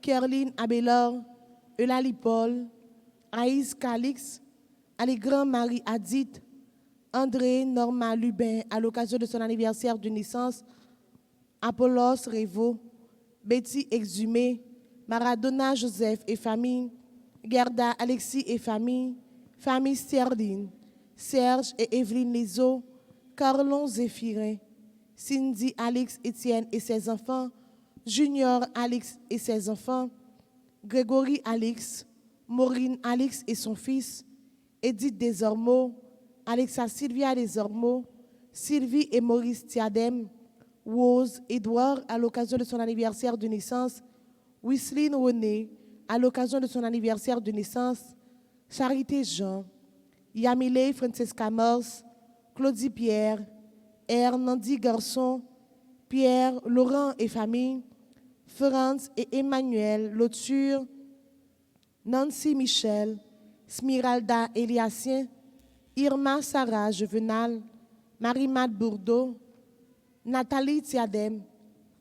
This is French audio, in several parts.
Kerline Abelard, Eulalie Paul, Aïs Calix, Allégrand Marie Adit, André Norma Lubin à l'occasion de son anniversaire de naissance, Apollos Revo, Betty Exhumé, Maradona Joseph et famille, Gerda Alexis et famille, famille Sterling, Serge et Evelyne Lezo, Carlon Zéphirin, Cindy Alix Étienne et ses enfants, Junior Alix et ses enfants, Grégory Alix, Maureen Alix et son fils, Edith Desormeaux, Alexa Sylvia Desormeaux, Sylvie et Maurice Thiadem, Rose Edouard à l'occasion de son anniversaire de naissance, Wissline René à l'occasion de son anniversaire de naissance, Charité Jean, Yamile Francesca Mors, Claudie Pierre, Nandi Garçon, Pierre, Laurent et famille, Franz et Emmanuel Lauture, Nancy Michel, Smiralda Eliassien, Irma Sarah Juvenal, Marie-Mad Bourdeau, Nathalie Thiadem,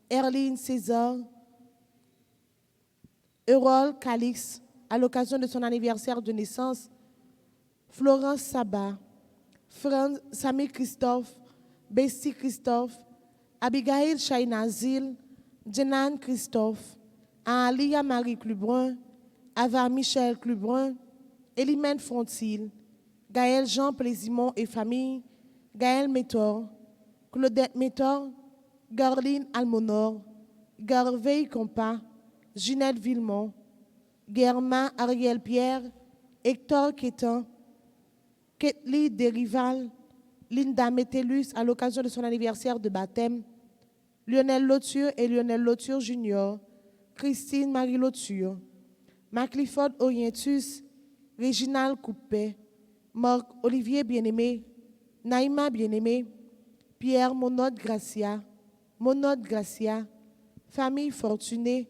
Erline César, Eurol Calix, à l'occasion de son anniversaire de naissance, Florence Sabat, Franz Samy Christophe, Bessie Christophe, Abigail Chaynazil, Jenan Christophe, Alia Marie Clubrun, Ava Michel Clubrun, Elimène Fontil, Gaël Jean Plaisimont et famille, Gaël Métor, Claudette Métor, Garline Almonor, Garveille Compas, Ginette Villemont, Guermain Ariel Pierre, Hector Quétan, Ketli Derival, Linda Métellus à l'occasion de son anniversaire de baptême, Lionel Lauture et Lionel Lauture Junior, Christine Marie Lauture, Macliford Orientus, Réginald Coupé, Marc Olivier Bien-Aimé, Naïma Bien-Aimé, Pierre Monod Gracia, Famille Fortunée,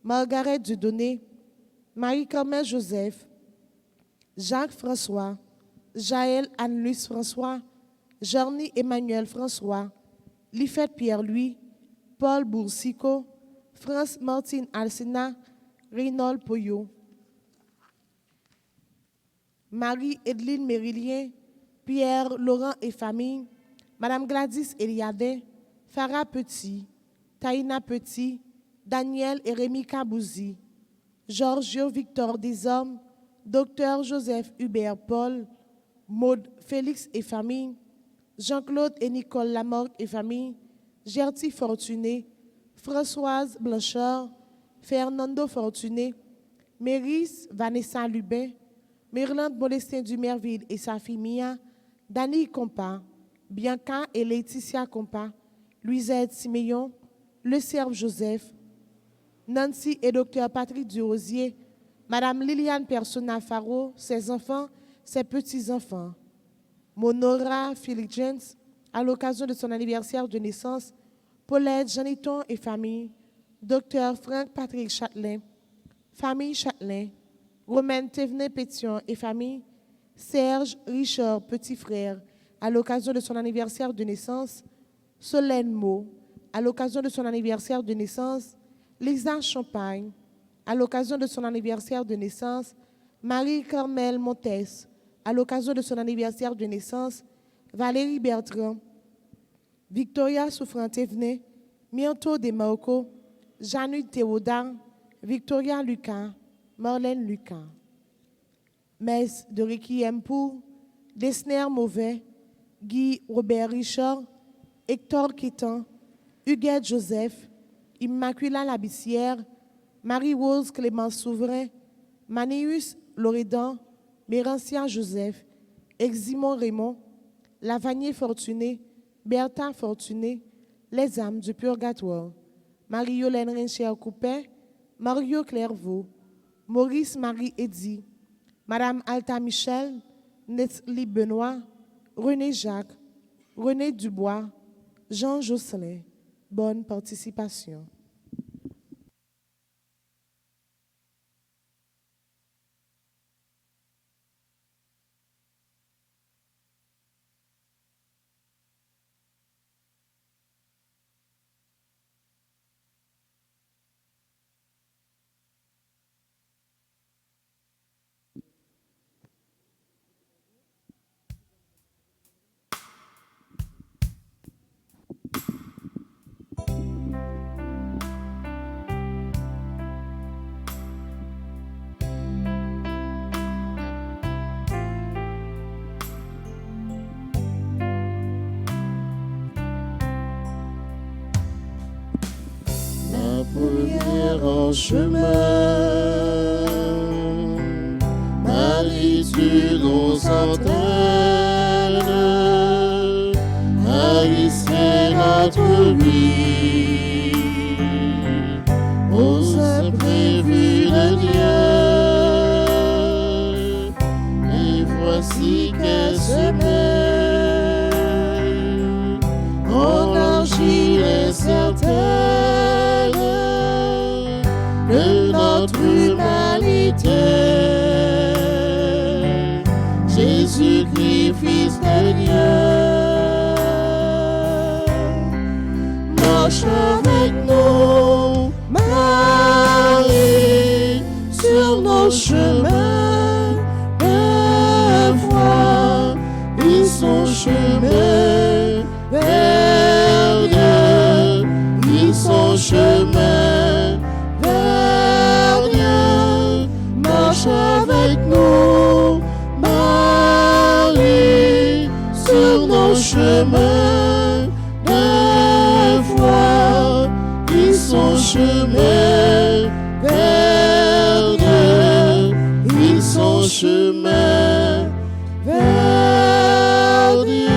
Margaret Dieudonné, Marie-Carmen Joseph, Jacques François, Jaël Anne-Luce François, Jarny Emmanuel François, Lifette Pierre-Louis, Paul Boursico, France Martine Alcina, Reynold Poyot, Marie-Edline Mérilien, Pierre Laurent et famille, Madame Gladys Eliade, Farah Petit, Taïna Petit, Daniel et Rémi Kabouzi, Giorgio Victor Desormes, Docteur Joseph Hubert Paul, Maud Félix et famille, Jean-Claude et Nicole Lamorque et famille, Gertie Fortuné, Françoise Blanchard, Fernando Fortuné, Méris Vanessa Lubin, Myrlande Molestin Dumerville et sa fille Mia, Dany Compa, Bianca et Laetitia Compa, Louisette Siméon, Le Serve Joseph, Nancy et Dr Patrick Durosier, Madame Liliane Persona Faro, ses enfants, ses petits-enfants, Monora Philip-Jens, à l'occasion de son anniversaire de naissance, Paulette Janiton et famille, Dr Frank Patrick Châtelain, famille Châtelain, Romaine Thévenin-Pétion et famille, Serge Richard Petit Frère, à l'occasion de son anniversaire de naissance, Solène Mo, à l'occasion de son anniversaire de naissance, Lisa Champagne, à l'occasion de son anniversaire de naissance, Marie-Carmel Montes, à l'occasion de son anniversaire de naissance, Valérie Bertrand, Victoria Souffrant-Thévenin, Mianto Demarco, Jeanne Théoda, Victoria Lucas, Marlène Lucas. Messe de Requiem pour Desner Mauvais, Guy Robert Richard, Hector Quétan, Huguette Joseph, Immaculée Labissière, Marie-Rose Clémence Souverain, Manius Loredan, Mérancia Joseph, Eximon Raymond, Lavanier Fortuné, Bertha Fortuné, Les âmes du purgatoire, Marie-Yolène Rincher-Coupet, Mario Clairvaux, Maurice Marie Eddy, Madame Alta Michel, Netlie Benoît, René Jacques, René Dubois, Jean Josselin. Bonne participation. mon chemin. Marie, tu nous entraînes à hisser notre vie aux imprévus de Dieu. Et voici qu'elle se met en argile incertaine de notre humanité. Jésus-Christ, Fils de Dieu, marche avec nous, Marie, sur nos chemins de foi, et son chemin vers Dieu, et son chemin vers Dieu, marche avec nous, Marie, sur nos chemins de foi, et son chemin vers Dieu, et son chemin vers Dieu.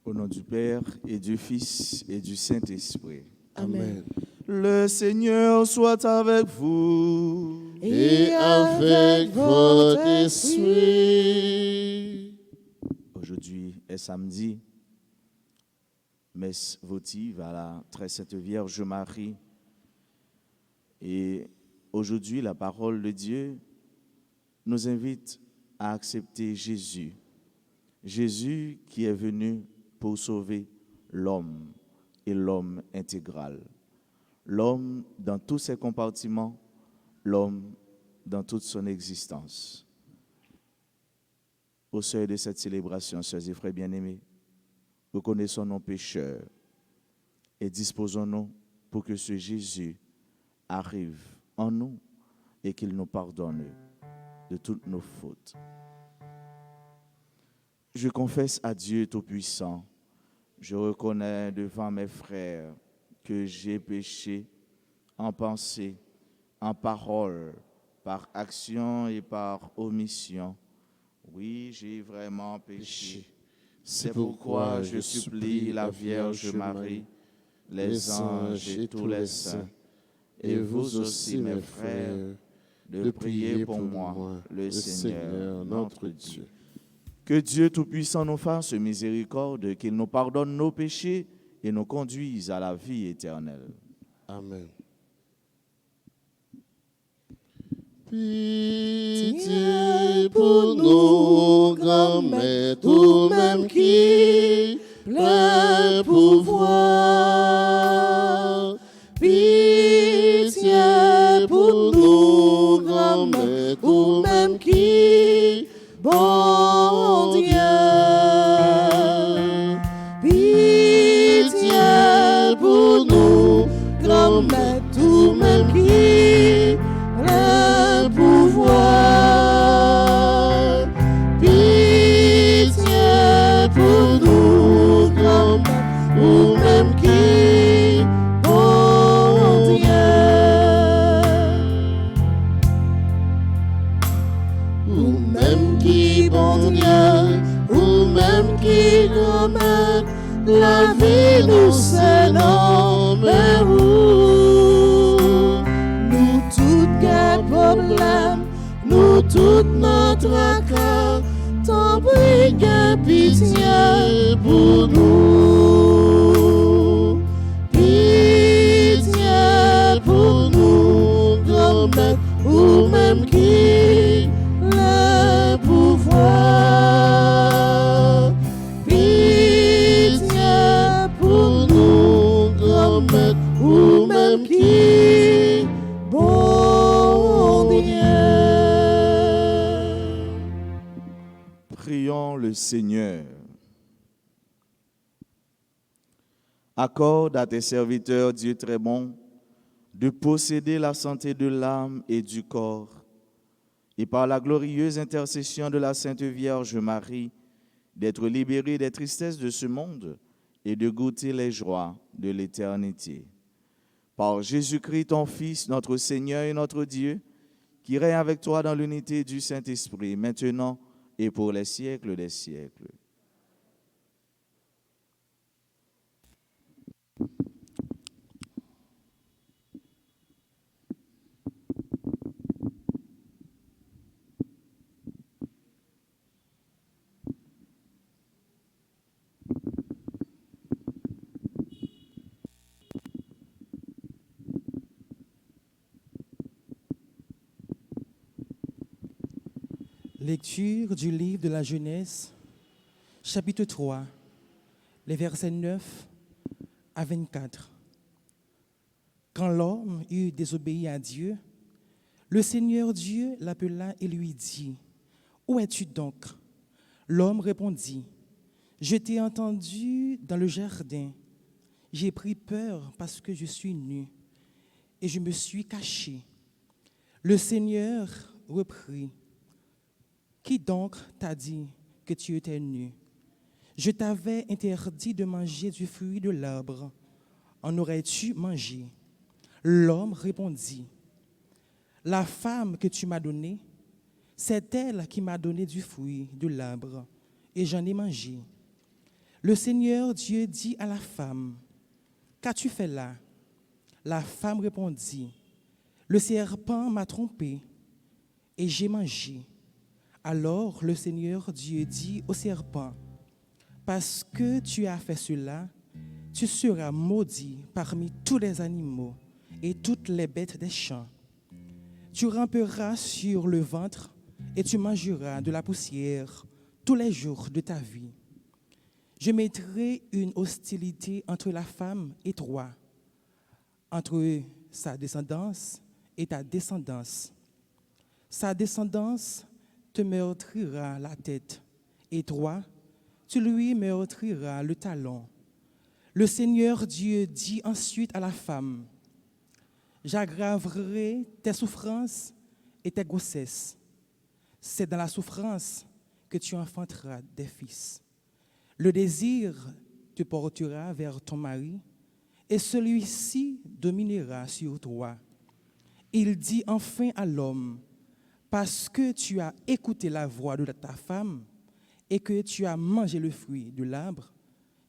Au nom du Père et du Fils et du Saint-Esprit. Amen. Le Seigneur soit avec vous. Et avec votre esprit. Aujourd'hui est samedi, messe votive à la très sainte Vierge Marie. Et aujourd'hui, la parole de Dieu nous invite à accepter Jésus. Jésus qui est venu pour sauver l'homme et l'homme intégral. L'homme dans tous ses compartiments, l'homme dans toute son existence. Au seuil de cette célébration, sœurs et frères bien-aimés, reconnaissons nos pécheurs et disposons-nous pour que ce Jésus arrive en nous et qu'il nous pardonne de toutes nos fautes. Je confesse à Dieu Tout-Puissant, je reconnais devant mes frères que j'ai péché en pensée, en parole, par action et par omission. Oui, j'ai vraiment péché. C'est pourquoi je supplie la Vierge Marie, les anges et tous les saints, et vous aussi, mes frères, de prier pour moi, le Seigneur, notre Dieu. Que Dieu Tout-Puissant nous fasse miséricorde, qu'il nous pardonne nos péchés et nous conduise à la vie éternelle. Amen. Pitié pour nous, grand-mère, tout même qui plein pouvoir. Pitié pour nous, grand-mère, tout même qui bon Dieu. Pitié pour nous, grand-mère, tout même qui le pouvoir. Pitié pour nous, grand-mère, ou même qui bon Dieu. Ou même qui bon Dieu, ou même qui grand-mère, la vie nous se nomme où. Nous toutes quel problème, nous toutes notre accord, t'en prie que pitié pour nous. Pitié pour nous, grand-mère, ou même qui le pouvoir. Pitié pour nous, grand-mère, ou même qui bon Dieu. Prions le Seigneur. Accorde à tes serviteurs, Dieu très bon, de posséder la santé de l'âme et du corps, et par la glorieuse intercession de la Sainte Vierge Marie, d'être libérés des tristesses de ce monde et de goûter les joies de l'éternité. Par Jésus-Christ, ton Fils, notre Seigneur et notre Dieu, qui règne avec toi dans l'unité du Saint-Esprit, maintenant et pour les siècles des siècles. Lecture du livre de la Genèse, chapitre 3, les versets 9 à 24. Quand l'homme eut désobéi à Dieu, le Seigneur Dieu l'appela et lui dit, « Où es-tu donc ?» L'homme répondit, « Je t'ai entendu dans le jardin. J'ai pris peur parce que je suis nu et je me suis caché. » Le Seigneur reprit, « Qui donc t'a dit que tu étais nu? Je t'avais interdit de manger du fruit de l'arbre. En aurais-tu mangé? » L'homme répondit, « La femme que tu m'as donnée, c'est elle qui m'a donné du fruit de l'arbre, et j'en ai mangé. » Le Seigneur Dieu dit à la femme, « Qu'as-tu fait là? » La femme répondit, « Le serpent m'a trompée, et j'ai mangé. » Alors le Seigneur Dieu dit au serpent, « Parce que tu as fait cela, tu seras maudit parmi tous les animaux et toutes les bêtes des champs. Tu ramperas sur le ventre et tu mangeras de la poussière tous les jours de ta vie. Je mettrai une hostilité entre la femme et toi, entre sa descendance et ta descendance. Sa descendance te meurtrira la tête, et toi, tu lui meurtriras le talon. » Le Seigneur Dieu dit ensuite à la femme, « J'aggraverai tes souffrances et tes grossesses. C'est dans la souffrance que tu enfanteras des fils. Le désir te portera vers ton mari, et celui-ci dominera sur toi. » Il dit enfin à l'homme, « Parce que tu as écouté la voix de ta femme et que tu as mangé le fruit de l'arbre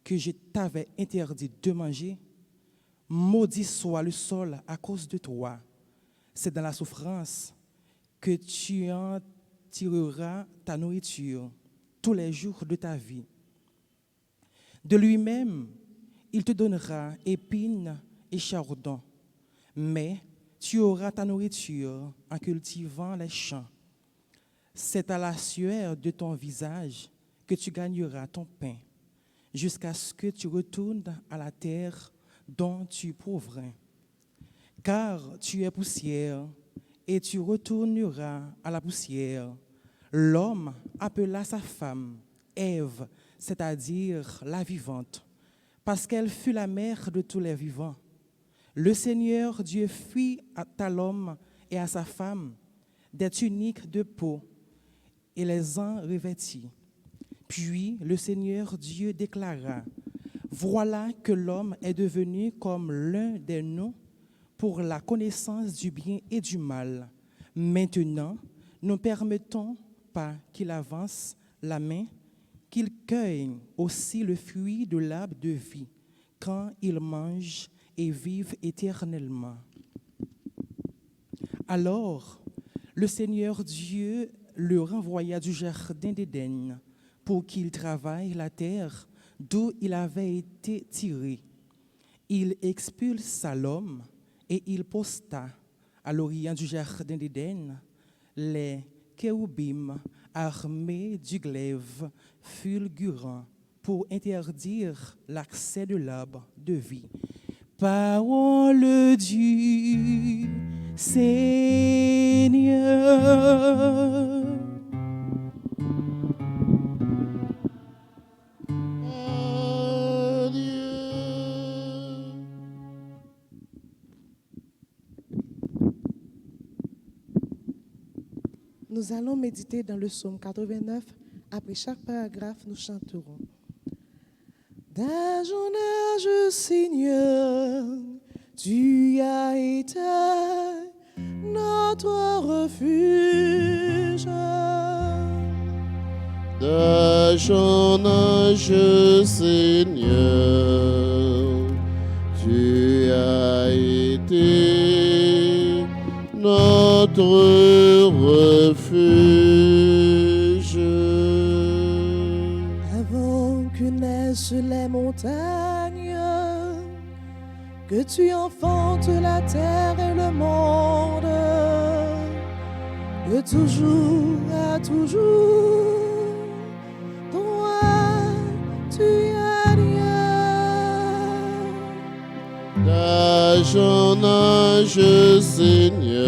que je t'avais interdit de manger, maudit soit le sol à cause de toi. C'est dans la souffrance que tu en tireras ta nourriture tous les jours de ta vie. De lui-même, il te donnera épines et chardons, mais tu auras ta nourriture en cultivant les champs. C'est à la sueur de ton visage que tu gagneras ton pain, jusqu'à ce que tu retournes à la terre dont tu provins. Car tu es poussière, et tu retourneras à la poussière. » L'homme appela sa femme Ève, c'est-à-dire la vivante, parce qu'elle fut la mère de tous les vivants. Le Seigneur Dieu fit à l'homme et à sa femme des tuniques de peau et les en revêtit. Puis le Seigneur Dieu déclara, « Voilà que l'homme est devenu comme l'un de nous pour la connaissance du bien et du mal. Maintenant, ne permettons pas qu'il avance la main, qu'il cueille aussi le fruit de l'arbre de vie, quand il mange et vive éternellement. » Alors, le Seigneur Dieu le renvoya du jardin d'Éden pour qu'il travaille la terre d'où il avait été tiré. Il expulsa l'homme et il posta à l'orient du jardin d'Éden les chérubim armés du glaive fulgurant pour interdire l'accès de l'arbre de vie. Parole du Seigneur. Nous allons méditer dans le psaume 89. Après chaque paragraphe, nous chanterons. D'âge en âge, Seigneur, tu as été notre refuge. D'âge en âge, Seigneur, tu as été notre refuge. Avant que naissent les montagnes, que tu enfantes la terre et le monde, que toujours à toujours, toi, tu es Dieu. D'âge en âge, Seigneur,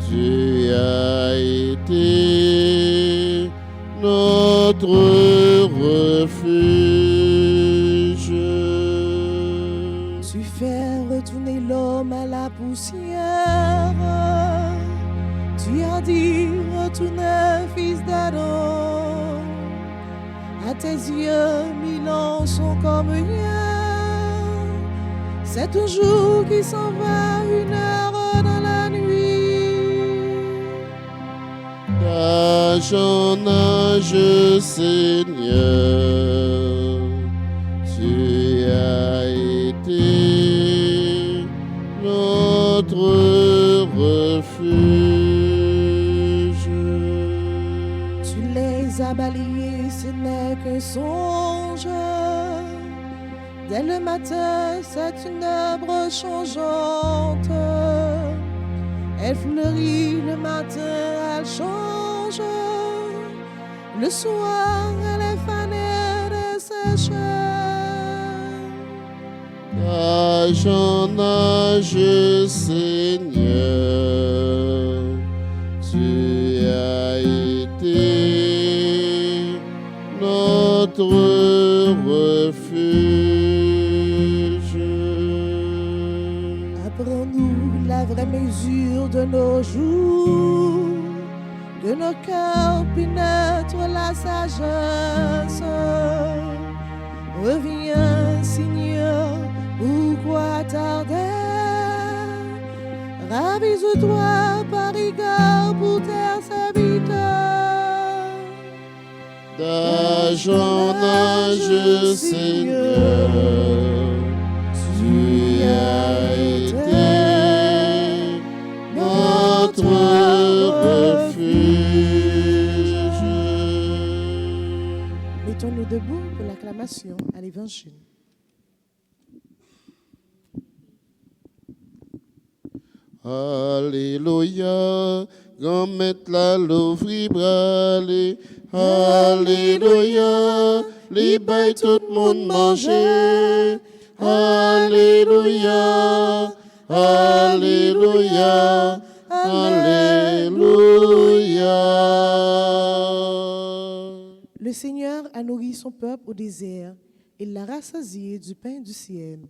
tu as été notre refuge. Tu fais retourner l'homme à la poussière. Tu as dit, retourne, fils d'Adam. À tes yeux, 1000 ans sont comme hier. C'est un jour qui s'en va, 1 heure dans la nuit. D'âge en âge, Seigneur, tu as été notre refuge. Tu les as balayés, ce n'est qu'un songe. Dès le matin, c'est une œuvre changeante. Elle fleurit le matin, elle change. Le soir, elle est fanée de sécher. D'âge en âge, Seigneur, tu as été notre refuge. Apprends-nous la vraie mesure de nos jours, que nos cœurs pénètrent la sagesse. Reviens, Seigneur, pourquoi tarder? Ravise-toi par égard pour tes serviteurs. D'âge en âge, Seigneur, tu as été notre refuge. Mettons-nous debout pour l'acclamation à l'Évangile. Alléluia, grand maître la louvri bralé. Alléluia, les bails tout le monde manger. Alléluia, alléluia, alléluia. Le Seigneur a nourri son peuple au désert. Il l'a rassasié du pain du ciel.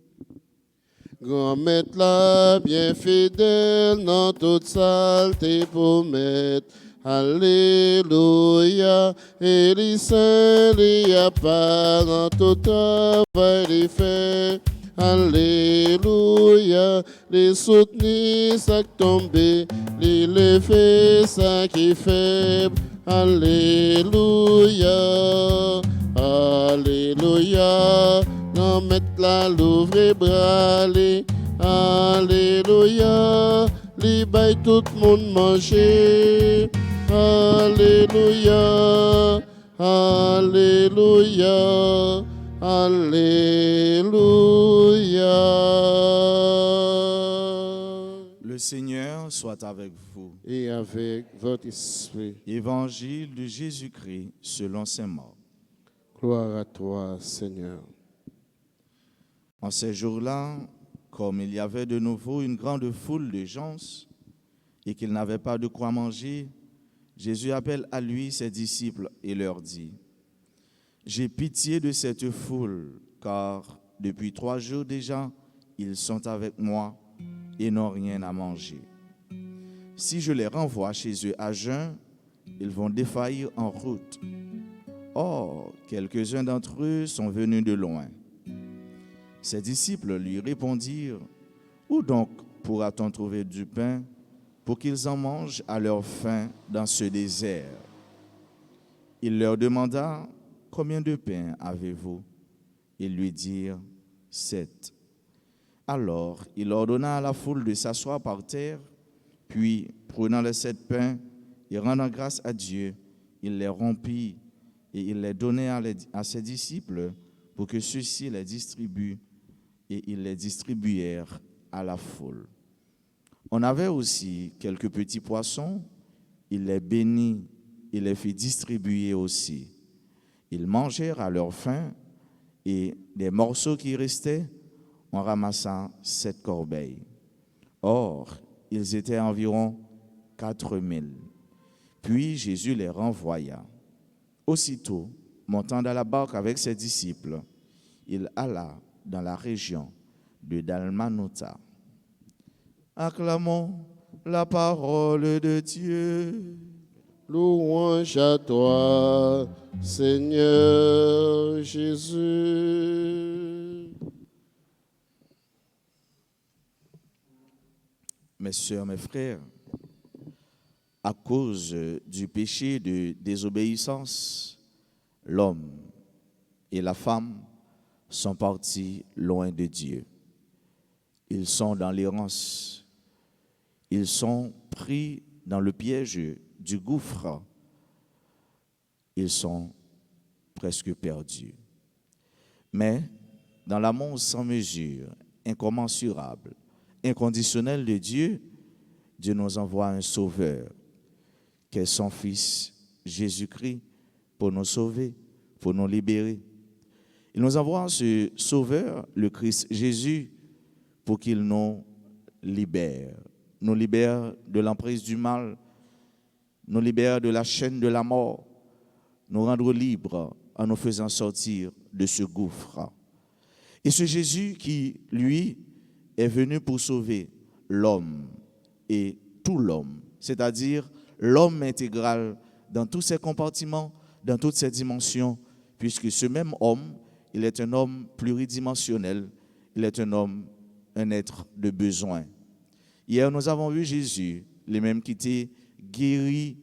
Grand maître la bien fidèle dans toute saleté pour mettre. Alléluia, et les saints, les pas dans tout travail les fait. Alléluia, les soutenir, ça qui tomber, les lever, ça qui est faible. Alléluia, alléluia, non mettre la louvre bralé. Alléluia, les bails tout le monde manger. Alléluia, alléluia, alléluia. Le Seigneur soit avec vous. Et avec votre esprit. Évangile de Jésus-Christ selon saint Marc. Gloire à toi, Seigneur. En ces jours-là, comme il y avait de nouveau une grande foule de gens et qu'ils n'avaient pas de quoi manger, Jésus appelle à lui ses disciples et leur dit : J'ai pitié de cette foule, car depuis 3 jours déjà, ils sont avec moi et n'ont rien à manger. Si je les renvoie chez eux à jeun, ils vont défaillir en route. Or, quelques-uns d'entre eux sont venus de loin. Ses disciples lui répondirent, « Où donc pourra-t-on trouver du pain pour qu'ils en mangent à leur faim dans ce désert ?» Il leur demanda, « Combien de pain avez-vous » Ils lui dirent, « 7. » Alors il ordonna à la foule de s'asseoir par terre, puis, prenant les 7 pains et rendant grâce à Dieu, il les rompit et il les donnait à ses disciples pour que ceux-ci les distribuent, et ils les distribuèrent à la foule. On avait aussi quelques petits poissons, il les bénit et les fit distribuer aussi. Ils mangèrent à leur faim, et des morceaux qui restaient, on ramassa 7 corbeilles. Or, ils étaient environ 4000. Puis Jésus les renvoya. Aussitôt, montant dans la barque avec ses disciples, il alla dans la région de Dalmanuta. Acclamons la parole de Dieu. Louange à toi, Seigneur Jésus. Mes sœurs, mes frères, à cause du péché de désobéissance, l'homme et la femme sont partis loin de Dieu. Ils sont dans l'errance. Ils sont pris dans le piège du gouffre. Ils sont presque perdus. Mais dans l'amour sans mesure, incommensurable, inconditionnel de Dieu, Dieu nous envoie un sauveur, qui est son Fils Jésus-Christ, pour nous sauver, pour nous libérer. Il nous envoie ce sauveur, le Christ Jésus, pour qu'il nous libère de l'emprise du mal, nous libère de la chaîne de la mort, nous rendre libres en nous faisant sortir de ce gouffre. Et ce Jésus qui, lui, est venu pour sauver l'homme et tout l'homme, c'est-à-dire l'homme intégral dans tous ses compartiments, dans toutes ses dimensions, puisque ce même homme, il est un homme pluridimensionnel, il est un être de besoin. Hier, nous avons vu Jésus, les mêmes qui étaient guéris,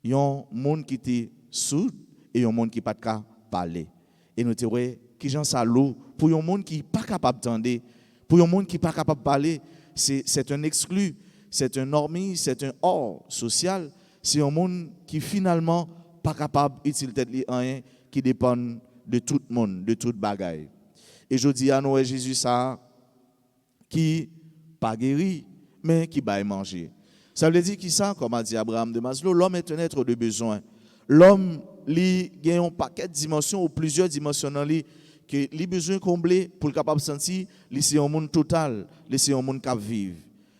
il y a un monde qui était sourd et un monde qui n'a pas de parler. Et nous avons vu qui j'en salou pour un monde qui n'est pas capable d'entendre, pour un monde qui n'est pas capable de parler, c'est un exclu, c'est un normie, c'est un hors social, c'est un monde qui finalement pas capable d'utiliser rien, qui dépend de tout le monde, de toute bagaille. Et je dis à nous, Jésus ça, qui pas guéri, mais qui va manger. Ça veut dire que ça, comme a dit Abraham de Maslow, l'homme est un être de besoin. L'homme, il a un paquet de dimensions ou plusieurs dimensions dans lui que les besoins comblés pour le capable de sentir, c'est un monde total, c'est un monde qui vit.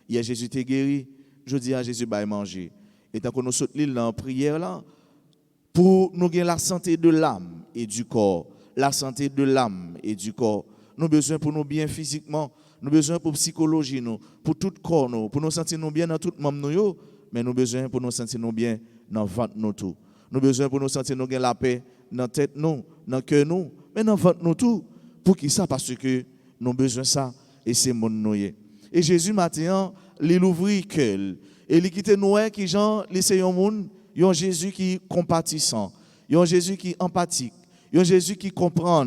Hier Jésus était guéri, je dis à Jésus va manger. Et tant que nous sautons l'île en prière là, pour nous gagner la santé de l'âme et du corps, la santé de l'âme et du corps. Nous avons besoin pour nous bien physiquement, nous avons besoin pour psychologie nous, pour tout corps nous, pour nous sentir nous bien dans tout membre nous, mais nous avons besoin pour nous sentir nous bien dans ventre nous tout. Nous avons besoin pour nous sentir nous gagner la paix dans tête nous, dans cœur nous, mais dans ventre nous tout. Pour qui ça? Parce que nous avons besoin de ça et c'est mon nous. Et Jésus matin, il ouvre cœur et il quitte nous qui gens c'est un monde, un Jésus qui compatissant, un Jésus qui empathique, un Jésus qui comprend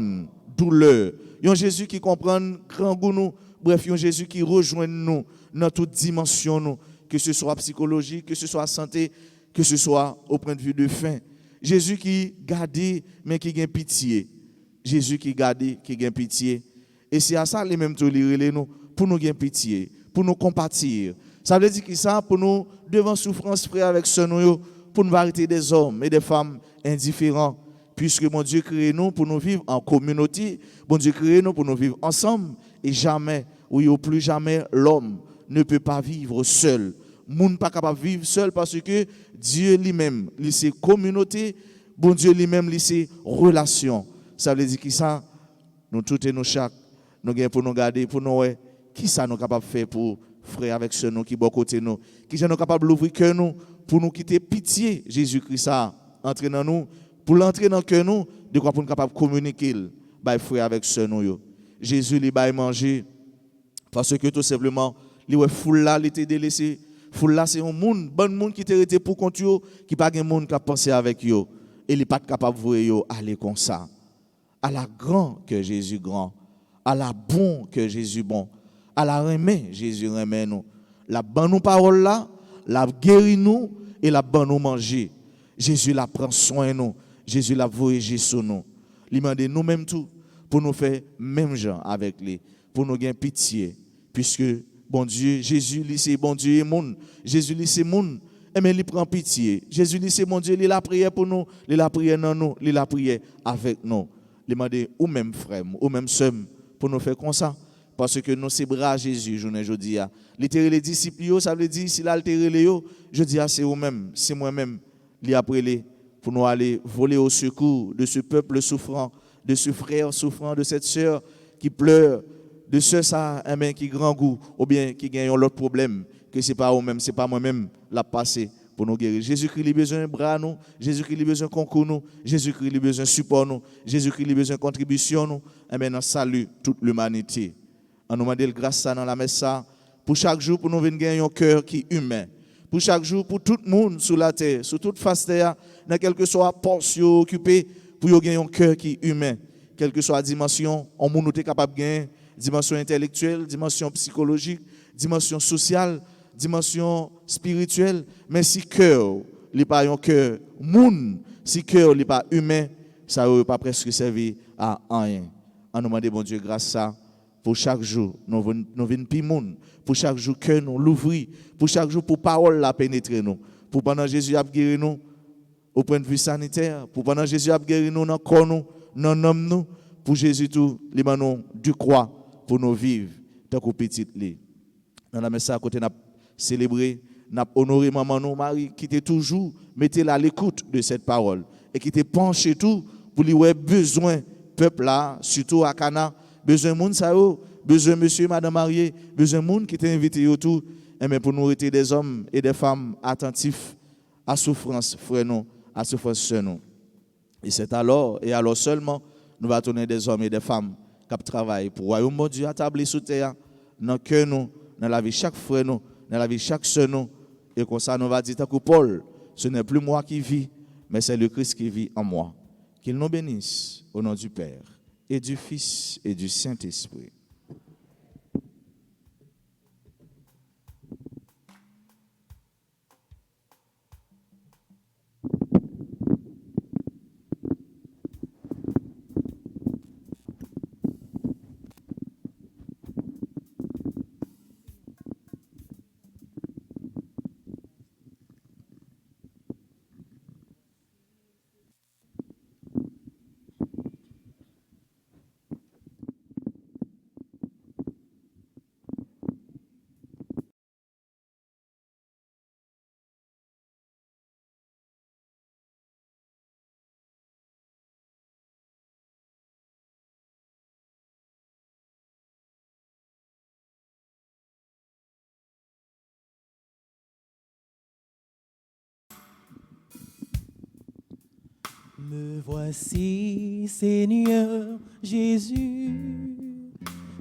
douleur, un Jésus qui comprend grand goût nous, bref, un Jésus qui rejoint nous dans toute dimension nous, que ce soit psychologique, que ce soit santé, que ce soit au point de vue de faim. Jésus qui garde mais qui a pitié. Jésus qui garde qui a pitié. Et c'est à ça les mêmes tolérer nous pour nous gagner pitié, pour nous compatir. Ça veut dire que ça pour nous devant souffrance frère avec ce nous pour nous arrêter des hommes et des femmes indifférents. Puisque mon Dieu crée nous pour nous vivre en communauté, mon Dieu crée nous pour nous vivre ensemble et jamais, oui ou plus jamais, l'homme ne peut pas vivre seul. Moun pas capable de vivre seul parce que Dieu lui-même, c'est communauté, bon Dieu lui-même, c'est relation. Ça veut dire que ça, nous tous et nous chaque, nous gagnons pour nous garder, pour nous, qui ça nous capable de faire pour frère avec ceux nous qui bon côté nous, qui nous capable d'ouvrir cœur nous pour nous quitter pitié Jésus-Christ ça entre dans nous. pour l'entrer dans le cœur nous, de quoi pour nous capable de communiquer, bah frère avec sœur nous. Jésus lui bail manger parce que tout simplement, li ouais foule là, il était délaissé. Foule là c'est un monde, bon monde qui était arrêté pour compte yo, qui pas un monde qui a pensé avec yo et il pas capable de voir yo aller comme ça. À la grand que Jésus grand, à la bon que Jésus bon, à la remet Jésus remet nous. La bonne nous parole là, la guérit nous et la bonne nous manger. Jésus la prend soin de nous, Jésus la voyage sur nous. Il demande nous-mêmes tout pour nous faire même gens avec lui, pour nous gagner pitié puisque bon Dieu, Jésus, c'est bon Dieu et monde. Jésus, c'est monde. Mais il prend pitié. Jésus, c'est mon Dieu, il a prié pour nous, il a prié dans nous, il a prié avec nous. Il m'a dit, ou même frère, ou même sœur, pour nous faire comme ça. Parce que nous, c'est bras Jésus, je dis. Littéralement, les disciples, ça veut dire, s'il a altéré les je dis, c'est vous-même, c'est moi-même, il a prié pour nous aller voler au secours de ce peuple souffrant, de ce frère souffrant, de cette sœur qui pleure, de ceux ça qui grand goût ou bien qui gagnent l'autre problème que c'est pas eux-mêmes, c'est pas moi-même la passé pour nous guérir. Jésus-Christ a besoin de bras nous, Jésus-Christ a besoin de concours nous, Jésus-Christ a besoin de support nous, Jésus-Christ a besoin de contribution nous. Et maintenant salut toute l'humanité. On nous demande grâce ça dans la messe ça pour chaque jour pour nous venir gagner un cœur qui est humain. Pour chaque jour pour tout le monde sur la terre, sur toute face terre, dans quel que soit poste occupé pour gagner un cœur qui est humain, quelle que soit la dimension, on nous est capable de gagner. Dimension intellectuelle, dimension psychologique, dimension sociale, dimension spirituelle. Mais si cœur n'est pas un cœur moun, si cœur n'est pas humain, ça n'aurait pas presque servi à rien. On nous demande, bon Dieu, grâce à ça, pour chaque jour, nous venons plus moun, pour chaque jour, cœur nous l'ouvrir, pour chaque jour, pour parole la pénétrer nous, pour pendant Jésus a guéri nous au point de vue sanitaire, pour pendant Jésus a guéri nous dans le corps nous, dans l'homme nous, pour Jésus tout, les manos du croix. Pour nous vivre tant que petit li. Dans la messe à côté n'a célébré, n'a honoré maman nous Marie qui était toujours mettait à l'écoute de cette parole et qui était penché tout pour lui ouais besoin peuple là surtout à Cana, besoin monde ça besoin monsieur madame marié, besoin monde qui était invité autour et mais pour nous être des hommes et des femmes attentifs à souffrance frère nous, à souffrance sœur nous. Et c'est alors seulement nous va tourner des hommes et des femmes qui travaillent pour le royaume de Dieu établi sous terre, dans le cœur nous, dans la vie de chaque frère nous, dans la vie de chaque sœur nous. Et comme ça, nous va dire, que Paul, ce n'est plus moi qui vis, mais c'est le Christ qui vit en moi. Qu'il nous bénisse au nom du Père, et du Fils, et du Saint-Esprit. Me voici, Seigneur Jésus,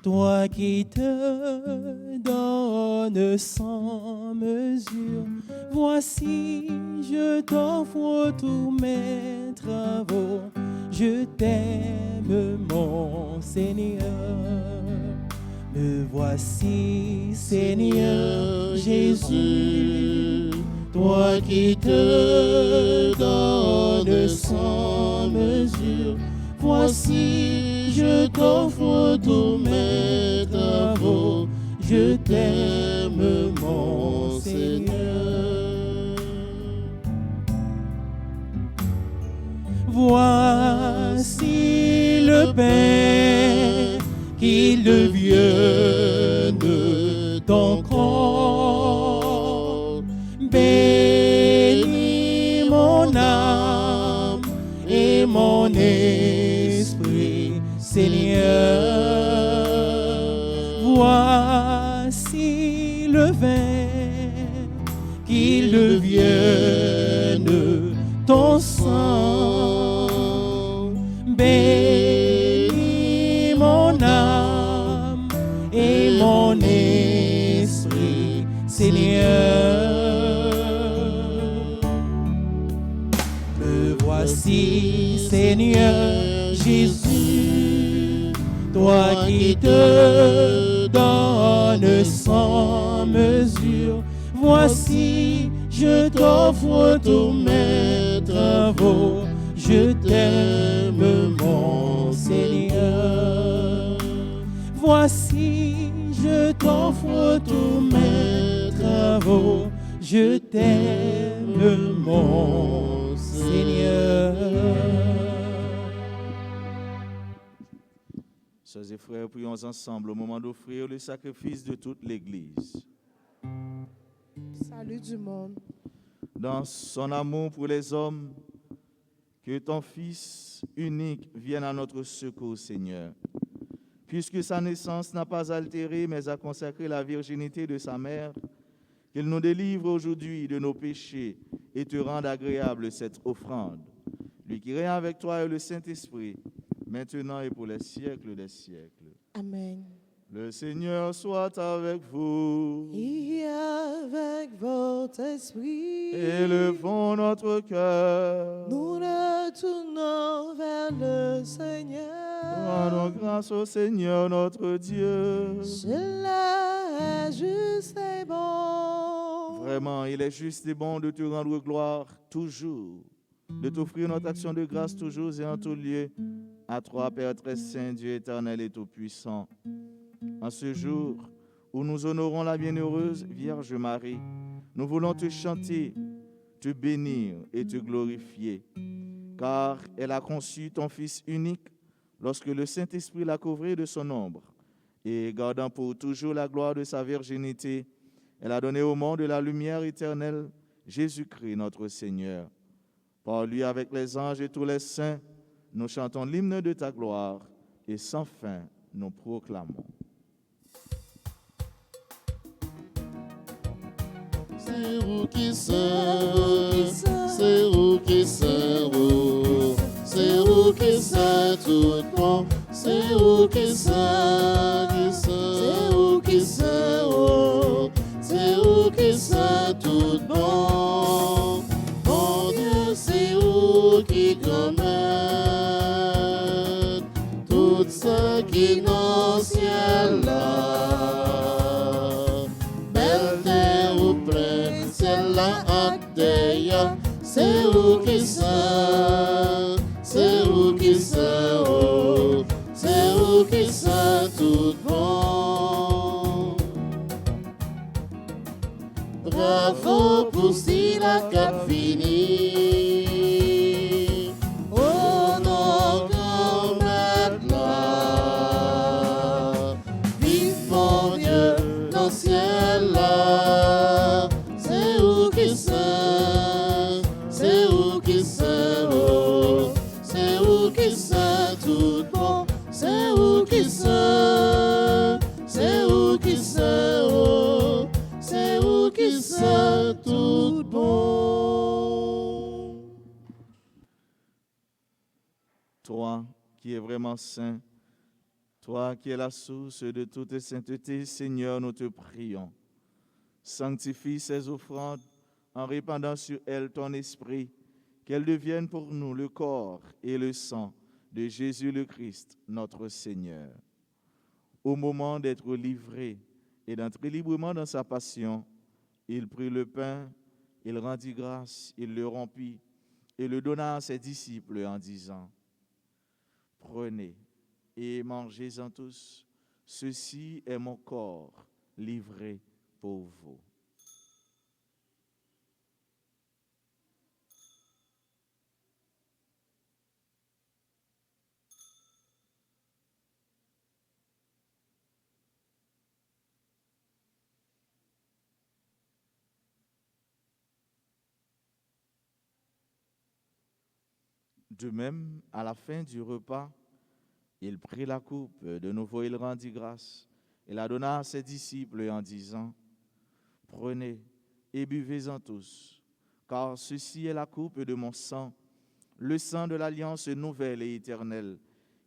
toi qui te donnes sans mesure. Voici, je t'offre tous mes travaux. Je t'aime, mon Seigneur. Me voici, Seigneur Jésus, toi qui te donnes sans mesure. Voici, je t'offre tous mes travaux. Je t'aime, mon Seigneur. Voici le pain qui devienne ton corps. Bénis mon âme et mon esprit, Seigneur. Voici le vin, qu'il devienne ton sang. Seigneur. Me voici, Seigneur Jésus, toi qui te donnes sans mesure. Voici, je t'offre tous mes travaux. Je t'aime, mon Seigneur. Voici, je t'offre tous mes travaux. Je t'aime, mon Seigneur. Sœurs et frères, prions ensemble au moment d'offrir le sacrifice de toute l'Église. Salut du monde. Dans son amour pour les hommes, que ton Fils unique vienne à notre secours, Seigneur. Puisque sa naissance n'a pas altéré, mais a consacré la virginité de sa mère, qu'il nous délivre aujourd'hui de nos péchés et te rende agréable cette offrande. Lui qui règne avec toi et le Saint-Esprit, maintenant et pour les siècles des siècles. Amen. Le Seigneur soit avec vous. Et avec votre esprit, Élevons notre cœur. nous retournons vers le Seigneur. Rendons grâce au Seigneur notre Dieu. Cela est juste et bon. Vraiment, il est juste et bon de te rendre gloire toujours, de t'offrir notre action de grâce toujours et en tout lieu, à toi, Père très saint, Dieu éternel et tout-puissant. En ce jour où nous honorons la bienheureuse Vierge Marie, nous voulons te chanter, te bénir et te glorifier, car elle a conçu ton Fils unique lorsque le Saint-Esprit l'a couvré de son ombre, et gardant pour toujours la gloire de sa virginité, elle a donné au monde la lumière éternelle, Jésus-Christ notre Seigneur. Par lui, avec les anges et tous les saints, nous chantons l'hymne de ta gloire, et sans fin, nous proclamons. C'est vous qui savez, c'est vous qui savez, c'est vous qui savez tout bon, c'est vous qui savez, c'est vous qui savez, c'est vous qui savez tout bon. Mon Dieu, c'est vous qui connaissez tout ce qui est dans le ciel là. C'est vous qui savez, c'est vous qui savez, c'est vous qui savez tout bon. Bravo pour si la cap fini. Oh non, grand maître là. Vive mon Dieu dans le ciel là. C'est vous qui savez. C'est vous qui savez, c'est vous qui savez tout bon, c'est vous qui savez, c'est vous qui savez, c'est vous qui savez tout bon. Toi qui es vraiment saint, toi qui es la source de toute sainteté, Seigneur, nous te prions. Sanctifie ces offrandes en répandant sur elles ton esprit, qu'elles deviennent pour nous le corps et le sang de Jésus le Christ, notre Seigneur. Au moment d'être livré et d'entrer librement dans sa passion, il prit le pain, il rendit grâce, il le rompit et le donna à ses disciples en disant : « Prenez et mangez-en tous, ceci est mon corps livré pour vous. » De même, à la fin du repas, il prit la coupe, de nouveau il rendit grâce, et la donna à ses disciples en disant : « Prenez et buvez-en tous, car ceci est la coupe de mon sang, le sang de l'alliance nouvelle et éternelle,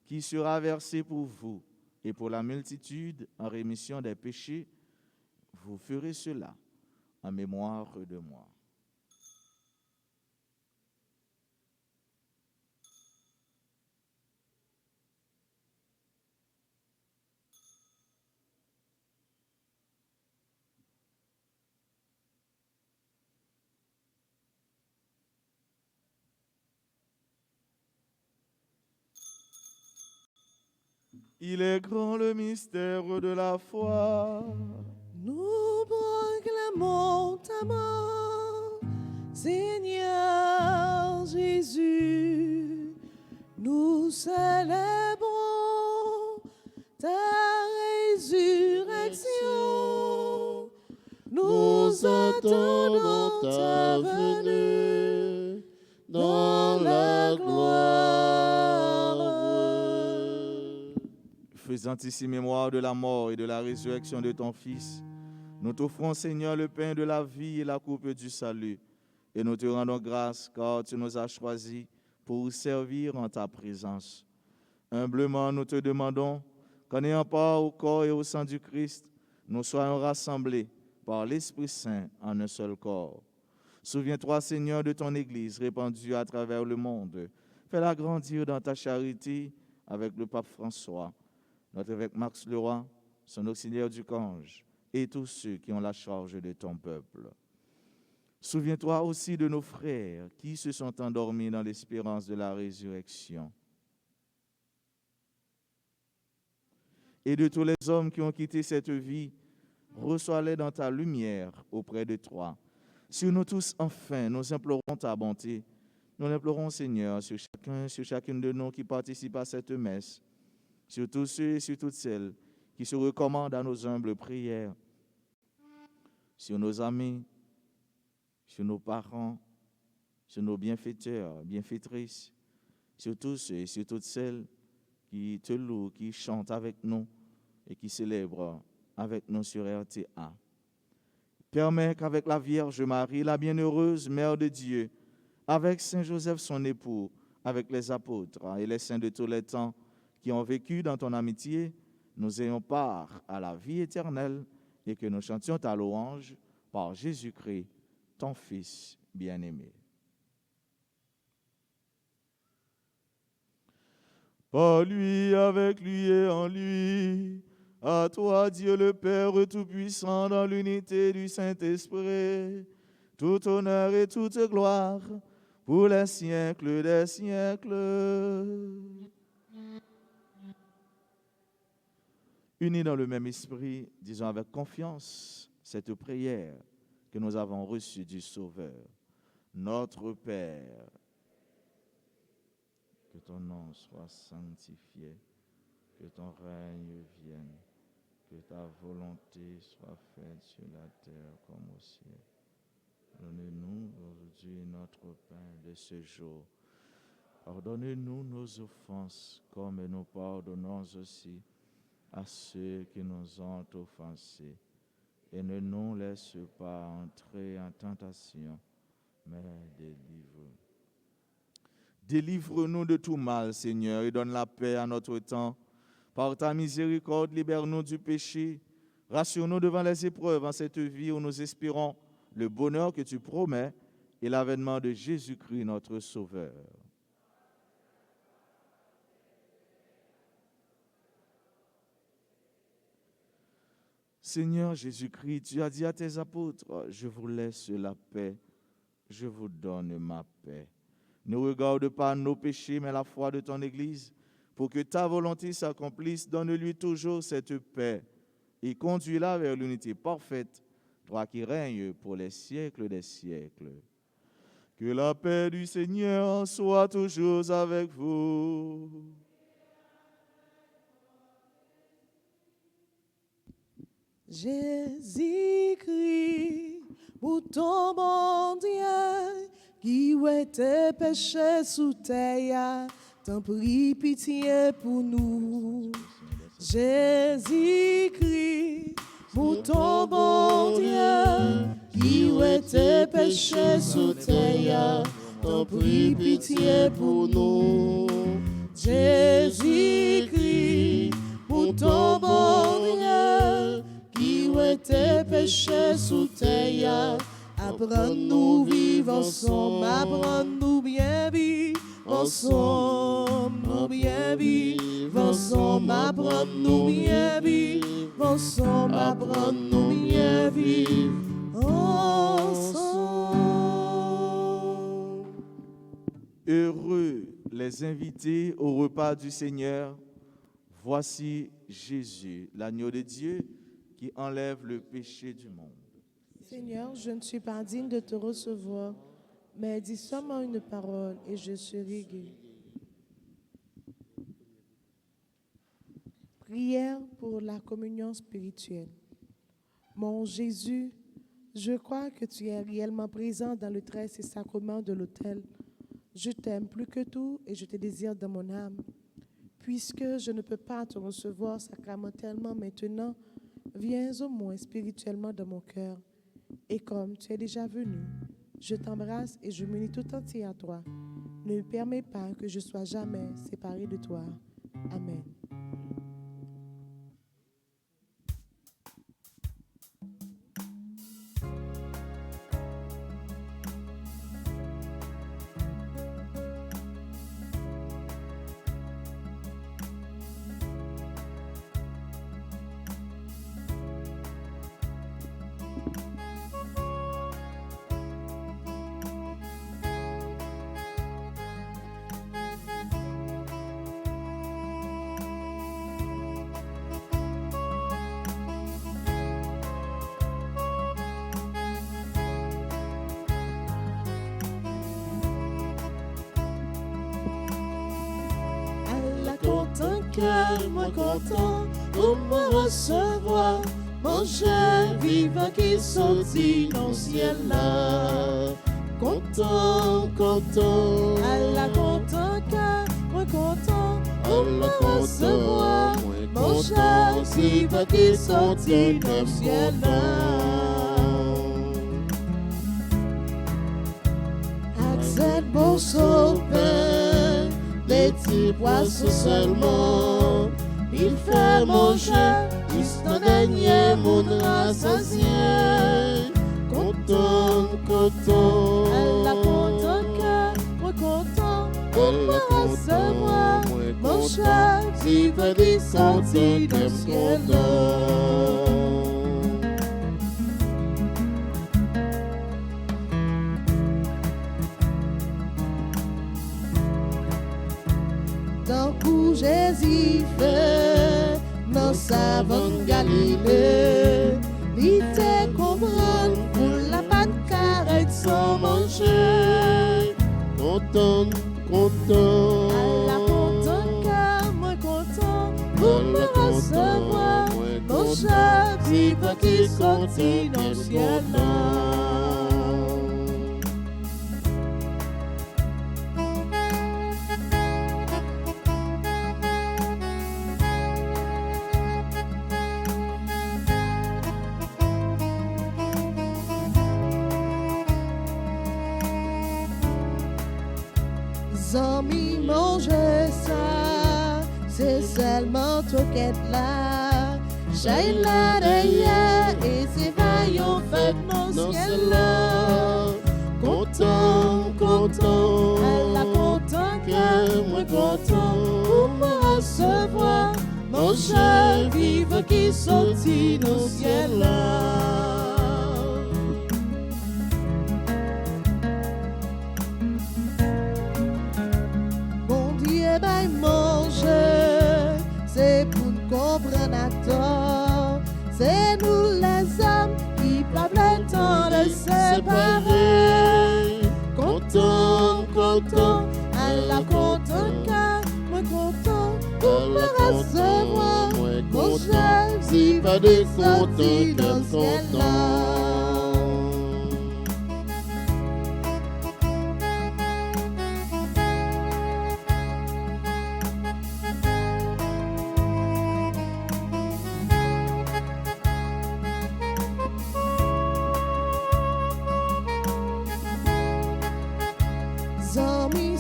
qui sera versé pour vous et pour la multitude en rémission des péchés. Vous ferez cela en mémoire de moi. Il est grand le mystère de la foi. Nous proclamons ta mort, Seigneur Jésus. Nous célébrons ta résurrection. Nous attendons ta venue dans la gloire. Faisant ici mémoire de la mort et de la résurrection de ton Fils, nous t'offrons, Seigneur, le pain de la vie et la coupe du salut. Et nous te rendons grâce car tu nous as choisis pour servir en ta présence. Humblement, nous te demandons qu'en ayant part au corps et au sang du Christ, nous soyons rassemblés par l'Esprit Saint en un seul corps. Souviens-toi, Seigneur, de ton Église répandue à travers le monde. Fais-la grandir dans ta charité avec le pape François, notre évêque Max Leroy, son auxiliaire du Cange, et tous ceux qui ont la charge de ton peuple. Souviens-toi aussi de nos frères qui se sont endormis dans l'espérance de la résurrection. Et de tous les hommes qui ont quitté cette vie, reçois-les dans ta lumière auprès de toi. Sur nous tous, enfin, nous implorons ta bonté. Nous l'implorons, Seigneur, sur chacune de nous qui participe à cette messe, sur tous ceux et sur toutes celles qui se recommandent à nos humbles prières, sur nos amis, sur nos parents, sur nos bienfaiteurs, bienfaitrices, sur tous ceux et sur toutes celles qui te louent, qui chantent avec nous et qui célèbrent avec nous sur RTA. Permets qu'avec la Vierge Marie, la bienheureuse Mère de Dieu, avec Saint Joseph son époux, avec les apôtres et les saints de tous les temps qui ont vécu dans ton amitié, nous ayons part à la vie éternelle et que nous chantions ta louange par Jésus-Christ, ton Fils bien-aimé. Par lui, avec lui et en lui, à toi, Dieu le Père Tout-Puissant, dans l'unité du Saint-Esprit, tout honneur et toute gloire pour les siècles des siècles. Unis dans le même esprit, disons avec confiance cette prière que nous avons reçue du Sauveur. Notre Père, que ton nom soit sanctifié, que ton règne vienne, que ta volonté soit faite sur la terre comme au ciel. Donne-nous aujourd'hui notre pain de ce jour. Pardonne-nous nos offenses comme nous pardonnons aussi à ceux qui nous ont offensés. Et ne nous laisse pas entrer en tentation, mais délivre-nous. Délivre-nous de tout mal, Seigneur, et donne la paix à notre temps. Par ta miséricorde, libère-nous du péché. Rassure-nous devant les épreuves en cette vie où nous espérons le bonheur que tu promets et l'avènement de Jésus-Christ, notre Sauveur. Seigneur Jésus-Christ, tu as dit à tes apôtres, je vous laisse la paix, je vous donne ma paix. Ne regarde pas nos péchés, mais la foi de ton Église. Pour que ta volonté s'accomplisse, donne-lui toujours cette paix et conduis-la vers l'unité parfaite, toi qui règnes pour les siècles des siècles. Que la paix du Seigneur soit toujours avec vous. Jésus-Christ, pour ton bon Dieu, qui ouait tes péchés sous terre, t'en prie pitié pour nous. Jésus-Christ, pour ton bon Dieu, qui ouait tes péchés sous terre, t'en prie pitié pour nous. Jésus-Christ, pour ton bon Dieu, qui ouait tes péchés sous terre. Apprends-nous vivre ensemble, apprends-nous bien vivre ensemble, nous bien vivre ensemble, apprends-nous bien vivre ensemble, apprends-nous bien vivre ensemble. Heureux les invités au repas du Seigneur. Voici Jésus, l'agneau de Dieu qui enlève le péché du monde. Seigneur, je ne suis pas digne de te recevoir, mais dis seulement une parole et je serai guéri. Prière pour la communion spirituelle. Mon Jésus, je crois que tu es réellement présent dans le très saint sacrement de l'autel. Je t'aime plus que tout et je te désire dans mon âme. Puisque je ne peux pas te recevoir sacramentellement maintenant, viens au moins spirituellement dans mon cœur. Et comme tu es déjà venu, je t'embrasse et je m'unis tout entier à toi. Ne permets pas que je sois jamais séparé de toi. Amen. Cœur, moi content pour me recevoir, manger vivant qui sortit dans le ciel là. Content, content, Allah content cœur, moi content pour me Allah recevoir, content, manger vivant qui sortit dans le ciel là. Accède bon pain, des petits poissons seulement. Il fait manger, jusqu'au dernier monde rassasié. Content, content, Allah content cœur, moi content pour me recevoir, manger vivant qui sortit dans le ciel là. Jésus fait dans sa bonne Galilée, il te comprend pour la pâte carrée sans manger. content, content, Allah content cœur, moi content pour me recevoir, mon cher vivant qui sortit dans le ciel là. Amis, manger ça, c'est seulement toi qui es là. J'ai là derrière et c'est vaillant fait mon ciel là. Content, content, Allah content cœur, moi content pour me recevoir, mon cher vivant qui sortit dans le ciel là. Manger, c'est pour nous comprendre à tort. C'est nous les hommes qui parlent le temps de séparer. content, content, Allah content cœur, moi content pour me recevoir, mon cher si pas de sorti content, dans le ciel là.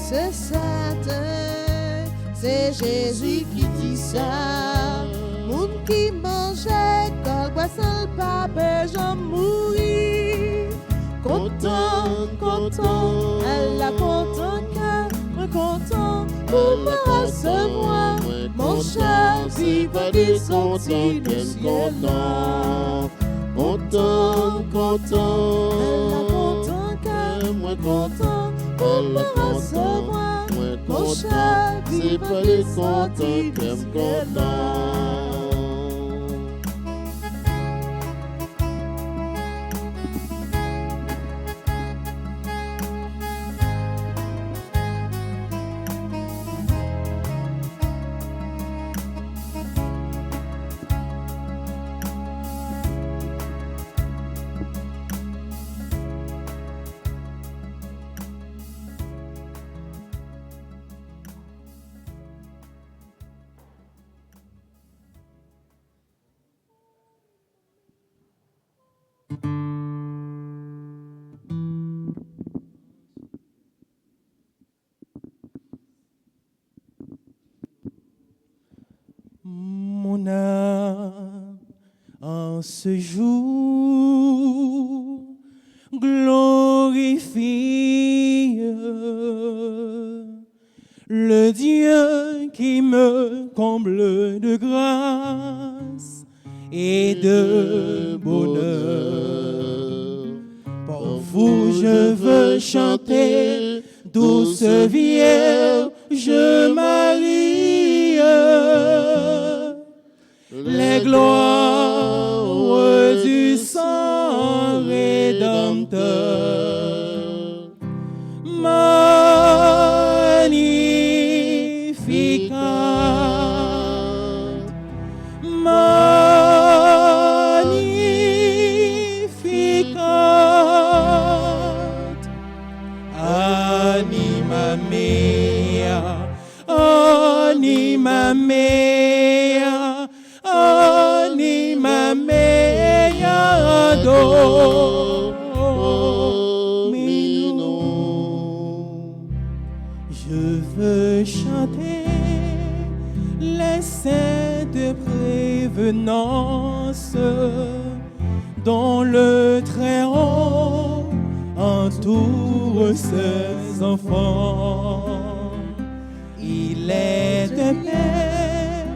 C'est certain, c'est Jésus qui dit ça. Moun qui mangeait, quand boit sans le pas paix, j'en mourir. Content, content, elle a content cœur, moi content pour me recevoir. Mon cher, vive des sorties du ciel. Content, content, Elle a content cœur, moi content pour me recevoir. Mon cher, vive des sorties du ciel. Mon âme, en ce jour, glorifie le Dieu qui me comble de grâce et de bonheur. Pour vous, je veux chanter, douce Vierge Marie, les gloires du sang rédempteur. Magnificat, magnificat, anima mea, anima mea, anima mea, Dominum. Je veux chanter les saintes prévenances dont le Très-Haut entoure ses enfants. Il est un Père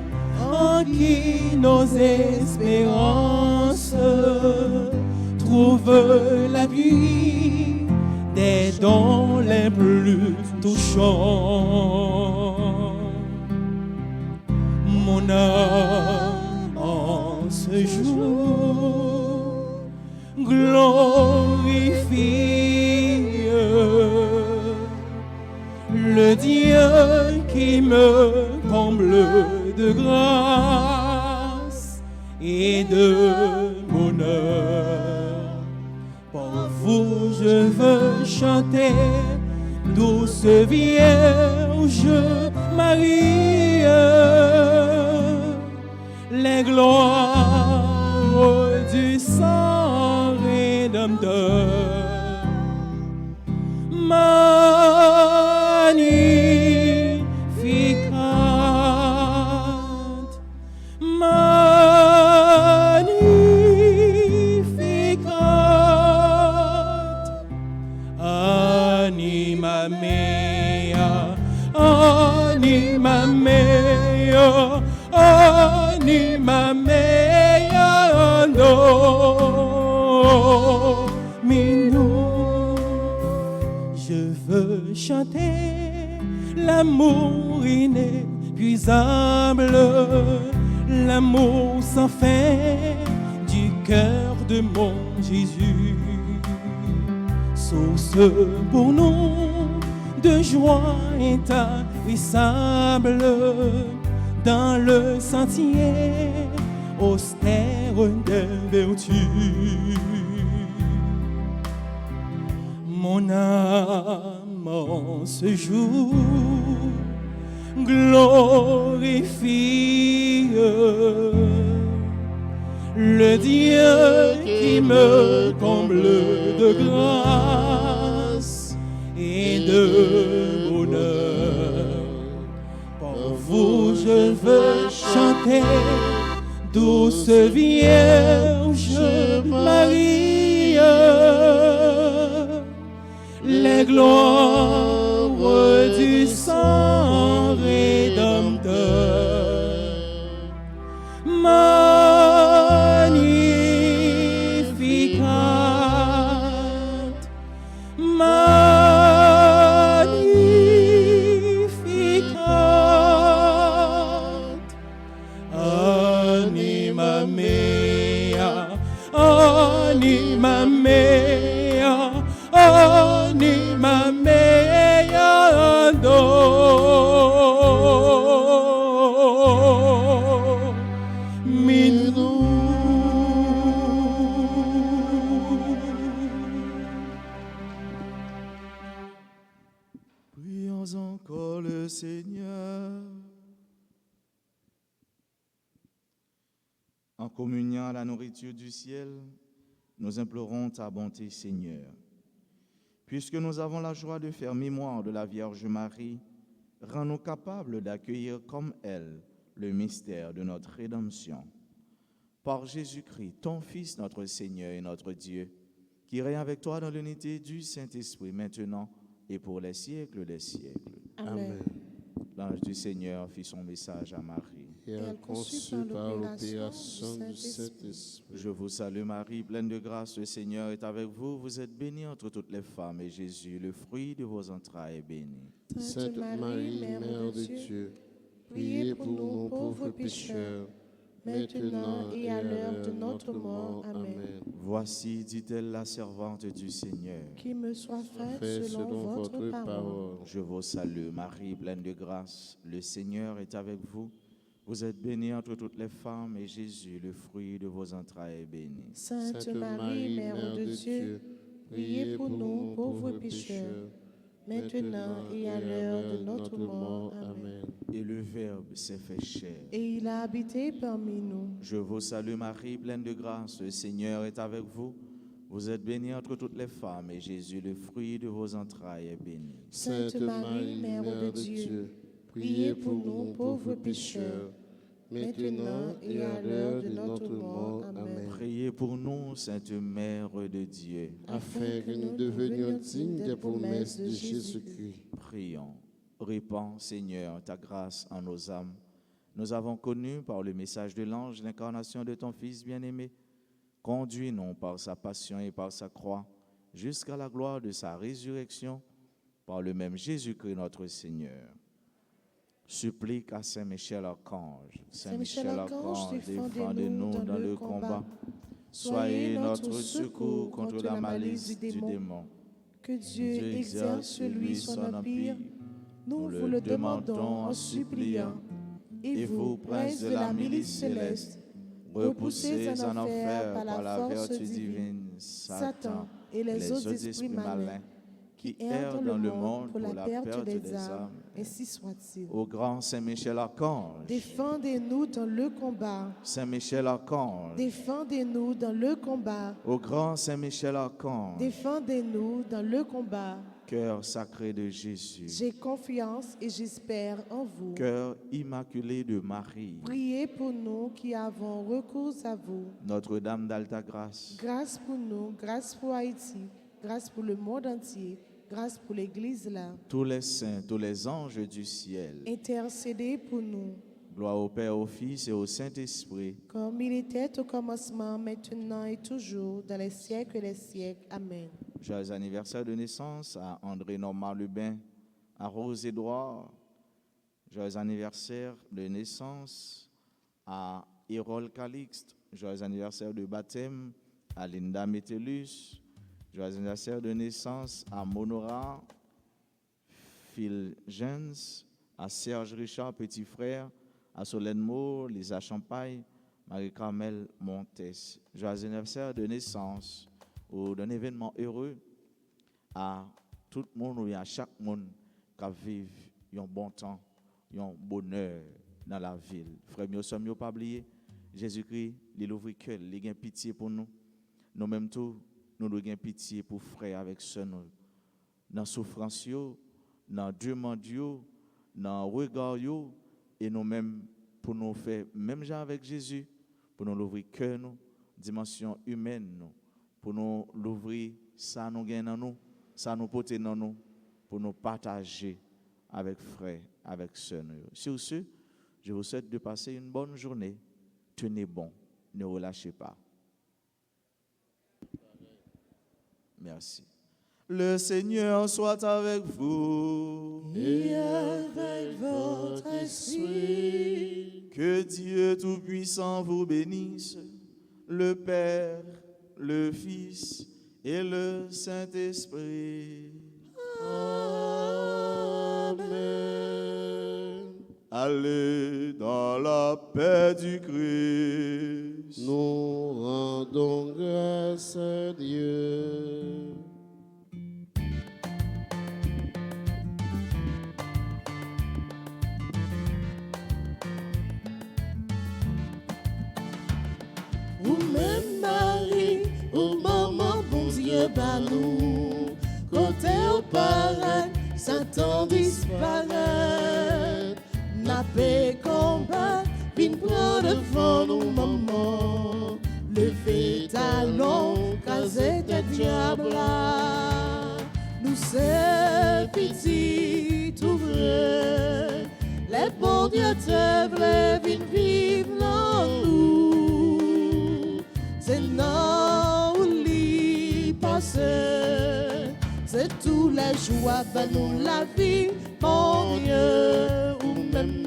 en qui nos espérances trouvent l'appui des dons les plus touchants. Mon âme en ce jour glorifie le Dieu qui me comble de grâce et de bonheur. Pour vous, je veux chanter, douce Vierge Marie, les gloires du sang rédempteur. Magnificat, magnificat, anima mea, anima mea, anima mea, Dominum. Je veux chanter l'amour inépuisable, l'amour sans fin du cœur de mon Jésus. Source pour nous de joie intarissable dans le sentier austère des vertus. Mon âme en ce jour glorifie le Dieu qui me comble de grâce et de bonheur. Pour vous, je veux chanter, douce Vierge ni ma meilleure, oh, ni ma meilleure don. Minou. Prions encore le Seigneur. En communiant à la nourriture du ciel, nous implorons ta bonté, Seigneur. Puisque nous avons la joie de faire mémoire de la Vierge Marie, rends-nous capables d'accueillir comme elle le mystère de notre rédemption. Par Jésus-Christ, ton Fils, notre Seigneur et notre Dieu, qui règne avec toi dans l'unité du Saint-Esprit, maintenant et pour les siècles des siècles. Amen. L'ange du Seigneur fit son message à Marie. Et elle conçut par l'opération du Saint-Esprit. Je vous salue Marie, pleine de grâce, le Seigneur est avec vous. Vous êtes bénie entre toutes les femmes, et Jésus, le fruit de vos entrailles, est béni. Sainte Marie, Mère de Dieu, priez pour nous pauvres pécheurs, maintenant et à l'heure de notre mort. Amen. Voici, dit-elle, la servante du Seigneur. Qui me soit Faites fait selon votre parole. Je vous salue Marie, pleine de grâce, le Seigneur est avec vous. Vous êtes bénie entre toutes les femmes, et Jésus, le fruit de vos entrailles, est béni. Sainte Marie, Mère de Dieu, priez pour nous pauvres pécheurs, maintenant et à l'heure de notre mort. Amen. Et le Verbe s'est fait chair. Et il a habité parmi nous. Je vous salue Marie, pleine de grâce, le Seigneur est avec vous. Vous êtes bénie entre toutes les femmes, et Jésus, le fruit de vos entrailles, est béni. Sainte Marie, Mère de Dieu, priez pour nous pauvres pécheurs, maintenant et à l'heure de notre mort. Amen. Priez pour nous, Sainte Mère de Dieu. Afin que nous devenions dignes des promesses de Jésus-Christ. Prions. Répands, Seigneur, ta grâce en nos âmes. Nous avons connu par le message de l'ange l'incarnation de ton Fils bien-aimé. Conduis-nous par sa passion et par sa croix jusqu'à la gloire de sa résurrection par le même Jésus-Christ notre Seigneur. Supplique à Saint Michel Archange. Saint Michel Archange, défendez-nous dans le combat. Soyez notre secours contre la malice du démon. Que Dieu exerce sur lui son empire. Nous vous le demandons en suppliant. Et vous, prince de la milice céleste, repoussez en enfer par la vertu divine Satan et les autres esprits malins qui errent dans le monde pour la perte des âmes. Ainsi soit-il. Ô grand Saint Michel Archange, Défendez-nous dans le combat. Saint Michel Archange, Défendez-nous dans le combat. ô grand Saint Michel Archange, Défendez-nous dans le combat. cœur sacré de Jésus, J'ai confiance et j'espère en vous. cœur immaculé de Marie, Priez pour nous qui avons recours à vous. Notre-Dame d'Alta Grâce, Grâce pour nous, grâce pour Haïti, grâce pour le monde entier, grâce pour l'Église là. tous les saints, tous les anges du ciel, Intercédez pour nous, gloire au Père, au Fils et au Saint-Esprit, comme il était au commencement, maintenant et toujours, dans les siècles des siècles. Amen. Joyeux anniversaire de naissance à André Normand Lubin, à Rose Édouard. Joyeux anniversaire de naissance à Hérol Calixte. Joyeux anniversaire de baptême à Linda Metellus. Joyeux anniversaire de naissance à Monora Philgens, à Serge Richard, petit frère, à Solène Maure, Lisa Champagne, Marie-Carmel Montes. Joyeux anniversaire de naissance ou d'un événement heureux à tout le monde et à chaque monde qui vive un bon temps, un bonheur dans la ville. Frère, nous ne sommes pas oubliés. Jésus-Christ, il ouvre le cœur, il a pitié pour nous. Nous-mêmes, tous, nous avons pitié pour frère avec ceux nous. Dans la souffrance, dans le demande, dans le regard, et nous-mêmes, pour nous faire, même genre avec Jésus, pour nous ouvrir le cœur, dimension humaine, nous. Pour nous l'ouvrir, ça nous gagne dans nous, ça nous porte dans nous, pour nous partager avec frères, avec sœurs. Sur ce, je vous souhaite de passer une bonne journée. Tenez bon, ne relâchez pas. Merci. Le Seigneur soit avec vous. Et avec votre esprit. Que Dieu Tout-Puissant vous bénisse, le Père, le Fils et le Saint-Esprit. Amen. Allez dans la paix du Christ. Nous rendons grâce à Dieu. Ou même Marie, ou maman, bon Dieu, bah nous, côté au paradis, Satan disparaît. N'a pas combat, vin prend devant nous, maman. Levez talons, casez tes diables là. Nous c'est petit, tout vrai. Les bons dieux te v'lait, vin vivre dans nous. C'est non où l'y passer. C'est tous les jours, ben nous la vie, mon Dieu. Ou même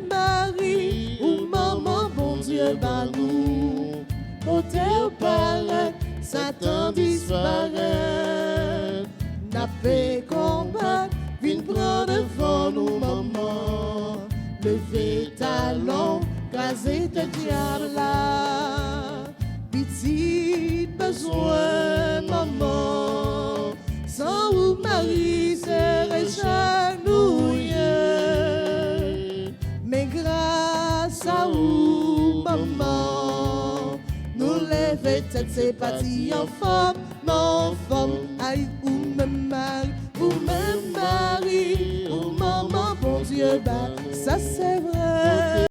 Marie, ou maman, bon Dieu, ben nous. Côté au paradis, Satan disparaît. N'a pas combat, vin prendre devant nous, maman. Levez talons, casez tes diables là. Petit besoin, maman. Sans ou Marie serait genouillée. Mais grâce à vous, maman, nous lever tête, c'est parti en forme, non forme. Aïe, ou même Marie, ou maman, bon Dieu, bah, ça c'est vrai.